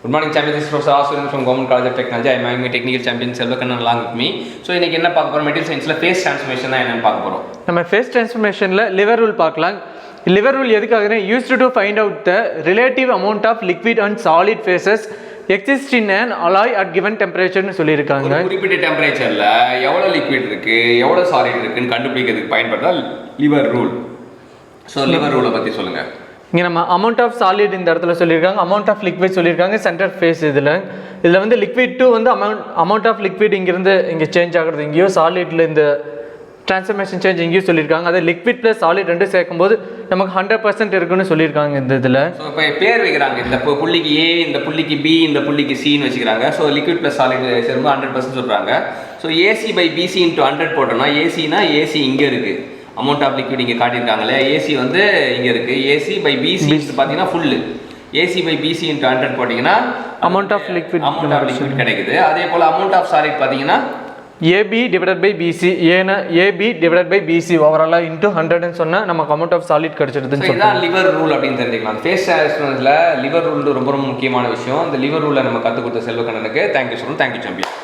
Good morning, champions. This is Professor Aswin from Government College of Technology. I am having my technical champion Selvakannan along with me. So, இன்னைக்கு என்ன பார்க்க போறோம்? Material சயின்ஸ்ல phase transformation தான் என்னன்னு பார்க்க போறோம். நம்ம ஃபேஸ் ட்ரான்ஸ்ஃபர்மேஷன்ல லிவர் ரூல் பார்க்கலாம். லிவர் ரூல் எதுக்காகனா used to find out the relative amount of liquid and solid phases exist in an alloy at given temperature னு சொல்லிருக்காங்க. ஒரு குறிப்பிட்ட டெம்பரேச்சர்ல எவ்வளவு லிக்விட் இருக்கு, எவ்வளவு சாலிட் இருக்குன்னு கண்டுபிடிக்கிறதுக்கு பயன்படுற லிவர் ரூல். ஸோ லிவர் ரூலை பத்தி சொல்லுங்க. இங்கே நம்ம அமௌண்ட் ஆஃப் சாலிட் இந்த இடத்துல சொல்லியிருக்காங்க, அமௌண்ட் ஆஃப் லிக்விட் சொல்லியிருக்காங்க, சென்டர் ஃபேஸ் இதில் வந்து லிக்விட் டூ வந்து அமௌண்ட் ஆஃப் லிக்விட் இங்கிருந்து இங்கே சேஞ்ச் ஆகிறது இங்கேயோ, சாலிட்ல இந்த டிரான்ஸ்ஃபர்மேஷன் சேஞ்ச் இங்கேயும் சொல்லியிருக்காங்க. அதே லிக்விட் ப்ளஸ் சாலிட் ரெண்டு சேர்க்கும்போது நமக்கு 100% இருக்குன்னு சொல்லியிருக்காங்க இந்த இதில். ஸோ இப்போ பேர் வைக்கிறாங்க, இந்த புள்ளிக்கு ஏ, இந்த புள்ளிக்கு பி, இந்த புள்ளிக்கு சின்னு வச்சுக்கிறாங்க. ஸோ லிக்விட் ப்ளஸ் சாலிட் சேரும்போது 100% சொல்கிறாங்க. So AC by PC into 100 போட்டோம்னா ஏசினா ஏசி இங்கே இருக்குது, அமௌண்ட் ஆஃப் லிக்விட் இங்கே காட்டியிருக்காங்களே, ஏசி வந்து இங்கே இருக்குது. ஏசி பை பிசி பார்த்தீங்கன்னா full, AC by PC into 100 போட்டிங்கன்னா அமௌண்ட் ஆஃப் லிக்விட் கிடைக்குது. அதே போல் அமௌண்ட் ஆஃப் சாலிட் பார்த்தீங்கன்னா ஏபி டிவைடட் பை பிசி, ஏன்னா ஏபி டிவைடட் பை பிசி ஓவராலாக இன்ட்டு 100ன்னு சொன்னால் நமக்கு அமௌண்ட் ஆஃப் சாலிட் கிடச்சிடுதுன்னு சொல்லலாம். லிவர் ரூல் அப்படின்னு தெரிஞ்சுக்கலாம். ஃபேஸ் ட்ரான்ஸ்ஃபர்மேஷனில் லிவர் ரூல் ரொம்ப ரொம்ப முக்கியமான விஷயம். இந்த லிவர் ரூலை நம்ம கற்றுக் கொடுத்த செல்வக்கண்ணனுக்கு தேங்க்யூ சொல்லுங்கள். Thank you champion.